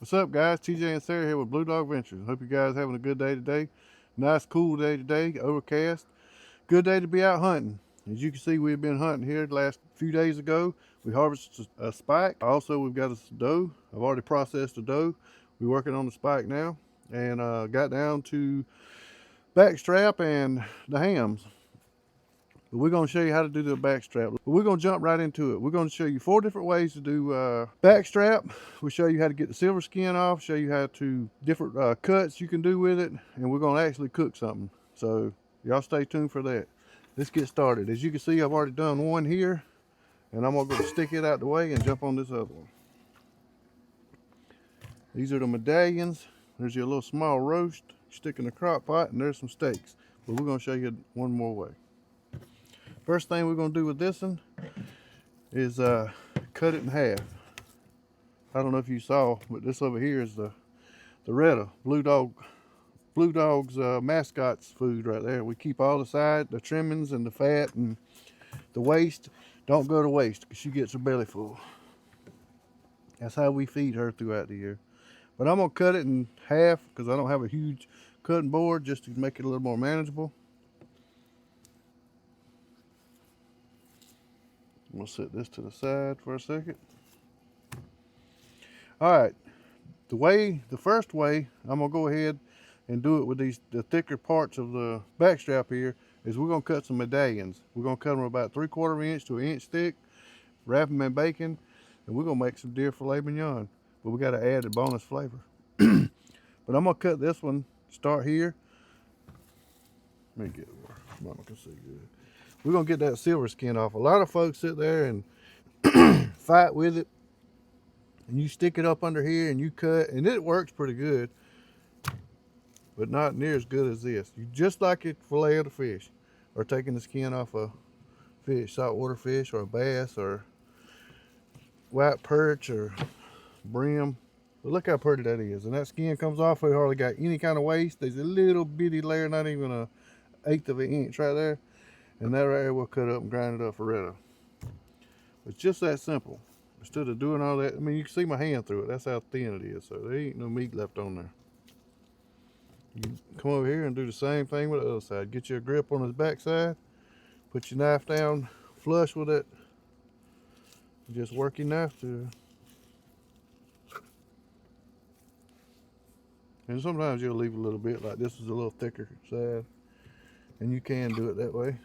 What's up, guys? TJ and Sarah here with Blue Dog Ventures. Hope you guys having a good day today. Nice, cool day today, overcast. Good day to be out hunting. As you can see, we've been hunting here the last few days ago. We harvested a spike. Also, we've got a doe. I've already processed the doe. We're working on the spike now, and got down to backstrap and the hams. But we're going to show you how to do the backstrap. But we're going to jump right into it. We're going to show you 4 different ways to do backstrap. We'll show you how to get the silver skin off, show you how to different cuts you can do with it, and we're going to actually cook something. So y'all stay tuned for that. Let's get started. As you can see, I've already done one here, and I'm going to go stick it out the way and jump on this other one. These are the medallions. There's your little small roast. Stick in the crock pot, and there's some steaks. But we're going to show you one more way. First thing we're going to do with this one is cut it in half. I don't know if you saw, but this over here is the Retta, Blue Dog's mascot's food right there. We keep all the side, the trimmings and the fat and the waste. Don't go to waste because she gets her belly full. That's how we feed her throughout the year. But I'm going to cut it in half because I don't have a huge cutting board, just to make it a little more manageable. We'll set this to the side for a second. All right, the first way, I'm gonna go ahead and do it with the thicker parts of the backstrap here, is we're gonna cut some medallions. We're gonna cut them about 3/4 inch to an inch thick, wrap them in bacon, and we're gonna make some deer filet mignon. But we gotta add a bonus flavor. But I'm gonna cut this one, start here. Let me get it where Mama can see good. We're gonna get that silver skin off. A lot of folks sit there and fight with it, and you stick it up under here and you cut, and it works pretty good, but not near as good as this. You just like it fillet of the fish, or taking the skin off a fish, saltwater fish, or a bass, or white perch, or brim. But look how pretty that is, and that skin comes off. It hardly got any kind of waste. There's a little bitty layer, not even an 1/8 of an inch right there. And that right here we'll cut up and grind it up for Retta. It's just that simple. Instead of doing all that, I mean, you can see my hand through it. That's how thin it is. So there ain't no meat left on there. You can come over here and do the same thing with the other side. Get your grip on his backside. Put your knife down flush with it. Just work your knife through. And sometimes you'll leave a little bit, like this is a little thicker side. And you can do it that way.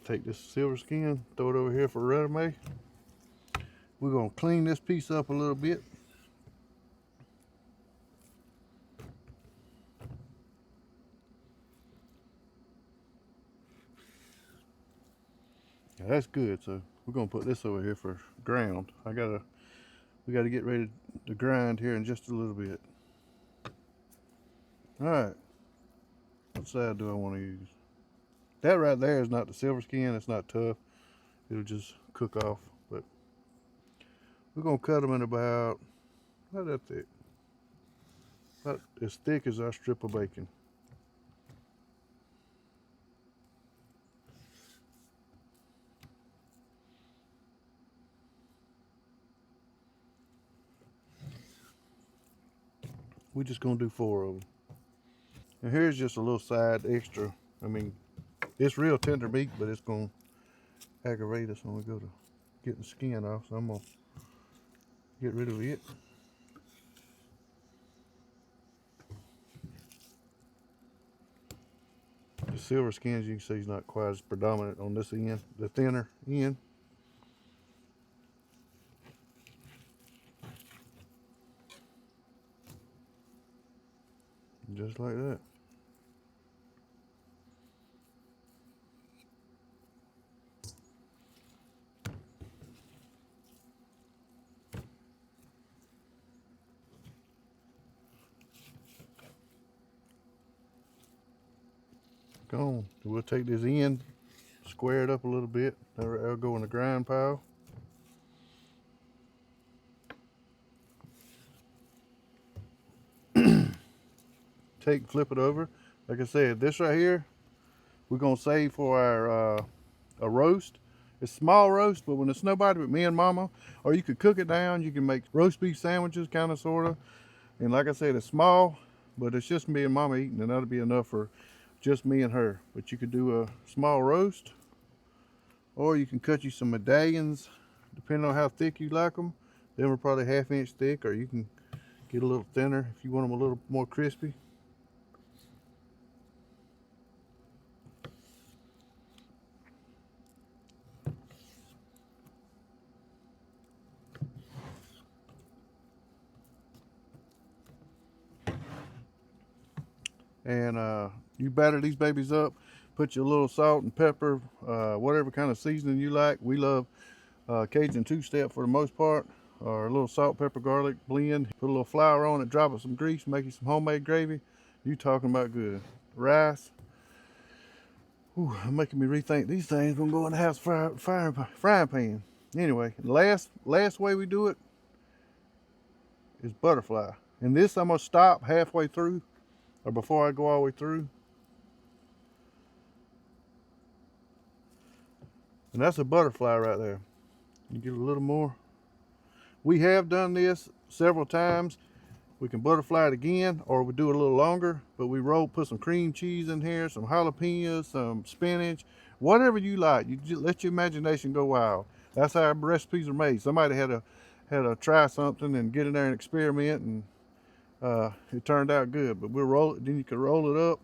Take this silver skin, throw it over here for resume. We're gonna clean this piece up a little bit. Now that's good. So we're gonna put this over here for ground. We gotta get ready to grind here in just a little bit. All right, what side do I want to use? That right there is not the silver skin. It's not tough. It'll just cook off. But we're gonna cut them in about that thick, about as thick as our strip of bacon. We're just gonna do 4 of them. And here's just a little side extra. I mean, it's real tender meat, but it's gonna aggravate us when we go to get the skin off. So I'm gonna get rid of it. The silver skin, as you can see, is not quite as predominant on this end, the thinner end. Just like that. Gone. We'll take this end, square it up a little bit. That'll go in the grind pile. Take, flip it over. Like I said, this right here, we're gonna save for our a roast. It's small roast, but when it's nobody but me and Mama, or you could cook it down. You can make roast beef sandwiches, kind of, sort of. And like I said, it's small, but it's just me and Mama eating, and that'll be enough for just me and her. But you could do a small roast, or you can cut you some medallions, depending on how thick you like them. Them are probably 1/2 inch thick, or you can get a little thinner if you want them a little more crispy. And you batter these babies up, put your little salt and pepper, whatever kind of seasoning you like. We love Cajun two-step for the most part, or a little salt, pepper, garlic blend. Put a little flour on it, drop it some grease, make you some homemade gravy. You talking about good. Rice. Ooh, making me rethink these things. Gonna go in the house frying pan. Anyway, last way we do it is butterfly. And this I'm gonna stop halfway through, or before I go all the way through. And that's a butterfly right there. You get a little more. We have done this several times. We can butterfly it again, or we do it a little longer, but we put some cream cheese in here, some jalapenos, some spinach, whatever you like. You just let your imagination go wild. That's how recipes are made. Somebody had to try something and get in there and experiment, and it turned out good. But we'll roll it. Then you can roll it up,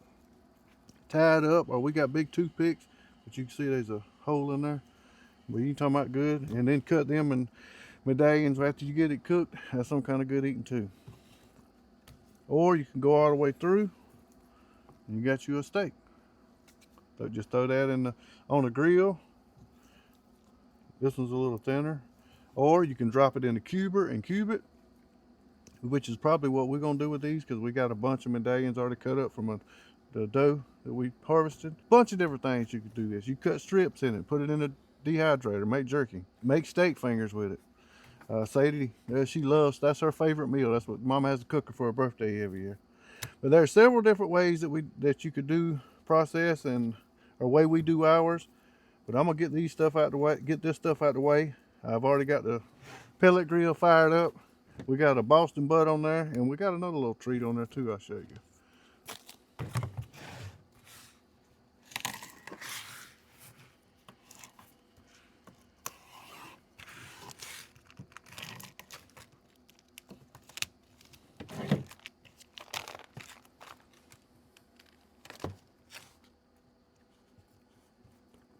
tie it up, or we got big toothpicks, but you can see there's a hole in there. But you talking about good, and then cut them in medallions after you get it cooked. That's some kind of good eating too. Or you can go all the way through and you got you a steak. So just throw that on the grill. This one's a little thinner. Or you can drop it in the cuber and cube it, which is probably what we're gonna do with these, because we got a bunch of medallions already cut up from the dough that we harvested. Bunch of different things you could do this. You cut strips in it, put it in a dehydrator, make jerky, make steak fingers with it. Sadie, she loves, that's her favorite meal. That's what Mama has to cook her for her birthday every year. But there are several different ways that you could do process, and or way we do ours. But I'm gonna get this stuff out the way. I've already got the pellet grill fired up. We got a Boston butt on there, and we got another little treat on there too. I'll show you.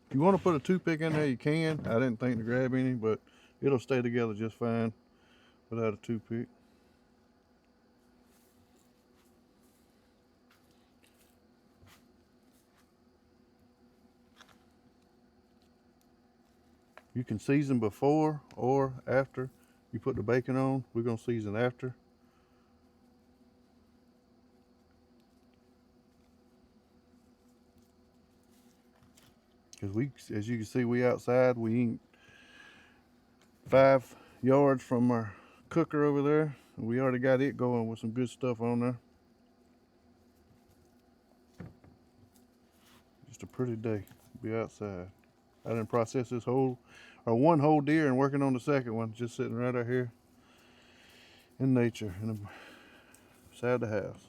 If you want to put a toothpick in there, you can. I didn't think to grab any, but it'll stay together just fine without a toothpick. You can season before or after you put the bacon on. We're gonna season after. Because as you can see, we outside. We ain't 5 yards from our cooker over there. We already got it going with some good stuff on there. Just a pretty day. Be outside. I didn't process this one whole deer, and working on the second one, just sitting right out here in nature, beside the house.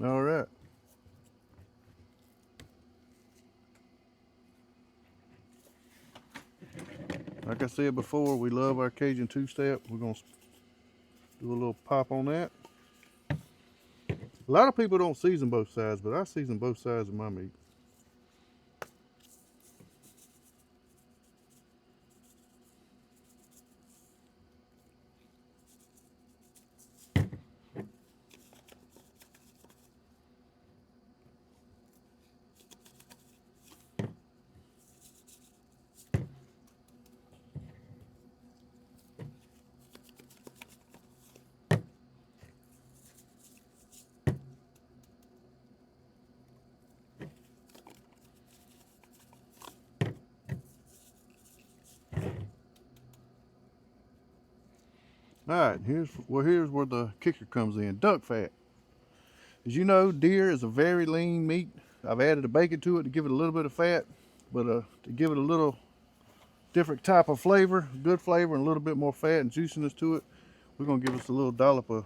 All right. Like I said before, we love our Cajun two-step. We're gonna do a little pop on that. A lot of people don't season both sides, but I season both sides of my meat. All right, here's where the kicker comes in. Duck fat. As you know, deer is a very lean meat. I've added a bacon to it to give it a little bit of fat, but to give it a little different type of flavor, good flavor, and a little bit more fat and juiciness to it, we're gonna give us a little dollop of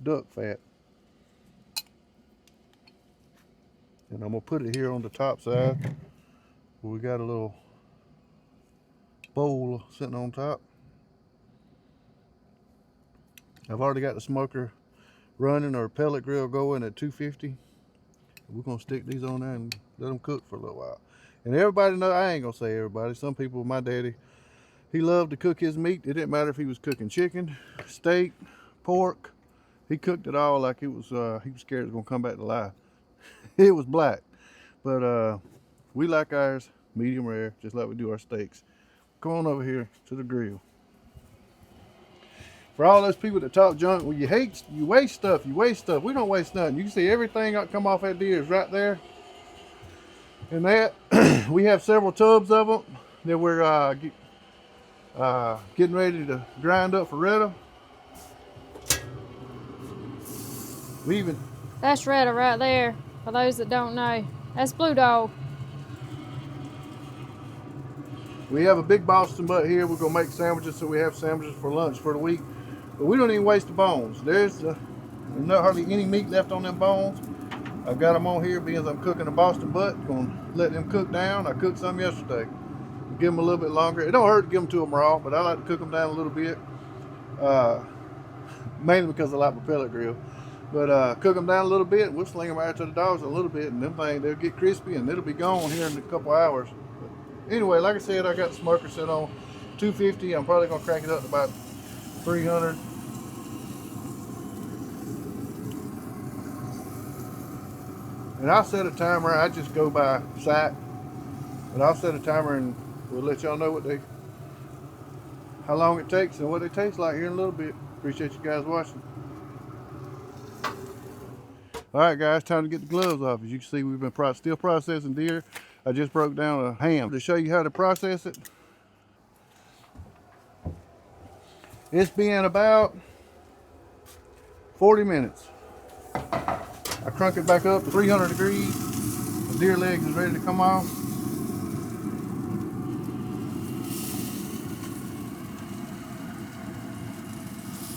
duck fat. And I'm gonna put it here on the top side where we got a little bowl sitting on top. I've already got the smoker running, or pellet grill going at 250. We're gonna stick these on there and let them cook for a little while. And everybody know, I ain't gonna say everybody, some people, my daddy, he loved to cook his meat. It didn't matter if he was cooking chicken, steak, pork. He cooked it all like it was, he was scared it was gonna come back to life. It was black. But we like ours medium rare, just like we do our steaks. Come on over here to the grill. For all those people that talk junk, well, you waste stuff, We don't waste nothing. You can see everything that come off that deer is right there. And that, we have several tubs of them that we're getting ready to grind up for Retta. That's Retta right there, for those that don't know. That's Blue Dog. We have a big Boston butt here. We're gonna make sandwiches, so we have sandwiches for lunch for the week. But we don't even waste the bones. There's not hardly any meat left on them bones. I've got them on here because I'm cooking a Boston butt. Gonna let them cook down. I cooked some yesterday. Give them a little bit longer. It don't hurt to give them to them raw, but I like to cook them down a little bit. Mainly because I like my pellet grill. But cook them down a little bit. We'll sling them out to the dogs a little bit, and them things, they'll get crispy, and it'll be gone here in a couple hours. But anyway, like I said, I got the smoker set on 250. I'm probably gonna crank it up to about 300. And I'll set a timer. I just go by sight, but I'll set a timer and we'll let y'all know how long it takes and what it tastes like here in a little bit. Appreciate you guys watching. All right, guys, time to get the gloves off. As you can see, we've been still processing deer. I just broke down a ham to show you how to process it. It's been about 40 minutes. I crunk it back up to 300 degrees. The deer legs is ready to come off.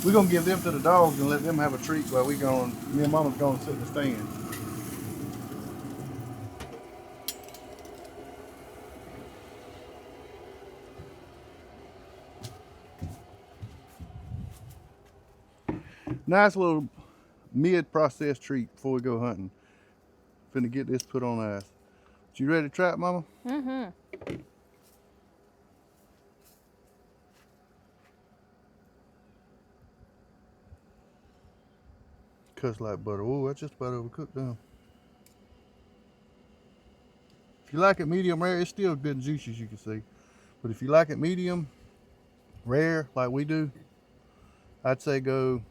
We're gonna give them to the dogs and let them have a treat while me and Mama's gonna sit in the stand. Nice little mid-processed treat before we go hunting. Finna get this put on ice. You ready to try it, Mama? Mm-hmm. Cuts like butter. Oh, that's just about overcooked down. If you like it medium rare, it's still good and juicy, as you can see. But if you like it medium rare, like we do, I'd say go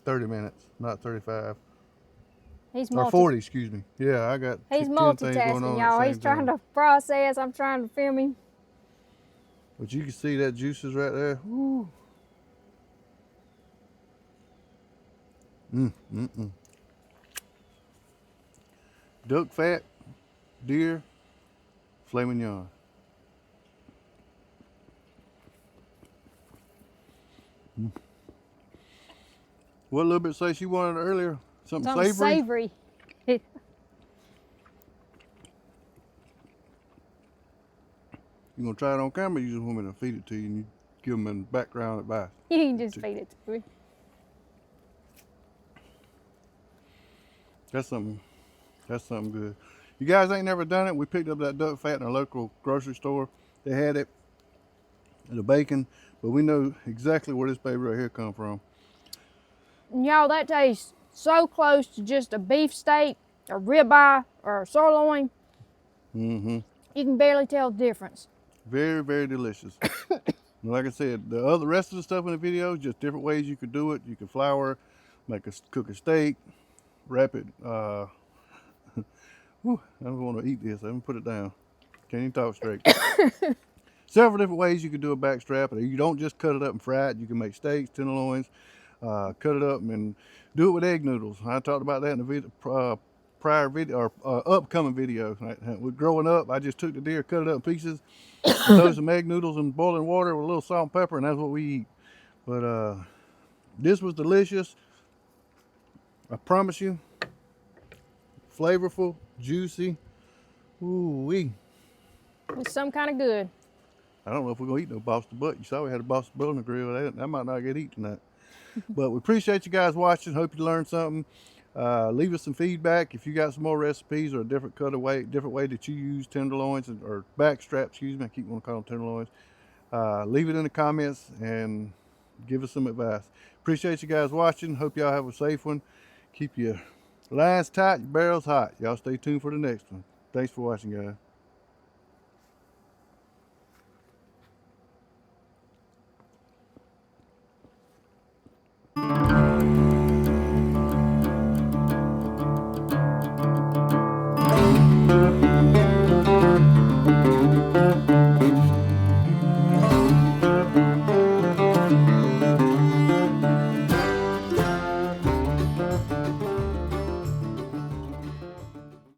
30 minutes, not 35. Or 40, excuse me. Yeah, I got He's 10 things going on multitasking, y'all. He's trying to process. I'm trying to film him. But you can see that juices right there. Woo. Duck fat, deer, filet mignon. What little bit say she wanted earlier? Something savory? You gonna try it on camera, or you just want me to feed it to you and you give them in background advice? You can just feed it to me. That's something good. You guys ain't never done it. We picked up that duck fat in our local grocery store. They had it, the bacon, but we know exactly where this baby right here come from. Y'all, that tastes so close to just a beef steak, or ribeye, or a sirloin. Mm-hmm. You can barely tell the difference. Very, very delicious. Like I said, the rest of the stuff in the video is just different ways you could do it. You could flour, cook a steak, wrap it. Whew, I don't want to eat this. I'm gonna put it down. Can't even talk straight. Several different ways you could do a backstrap. You don't just cut it up and fry it. You can make steaks, tenderloins, cut it up and do it with egg noodles. I talked about that in the prior video or upcoming video. With growing up, I just took the deer, cut it up in pieces, throw some egg noodles in boiling water with a little salt and pepper, and that's what we eat. But this was delicious. I promise you. Flavorful, juicy. Ooh wee. It's some kind of good. I don't know if we're gonna eat no Boston butt. You saw we had a Boston butt on the grill. That might not get eaten tonight. But we appreciate you guys watching. Hope you learned something. Leave us some feedback if you got some more recipes or a different cutaway, different way that you use tenderloins or backstrap. Excuse me, I keep wanting to call them tenderloins. Leave it in the comments and give us some advice. Appreciate you guys watching. Hope y'all have a safe one. Keep your lines tight, your barrels hot. Y'all stay tuned for the next one. Thanks for watching, guys.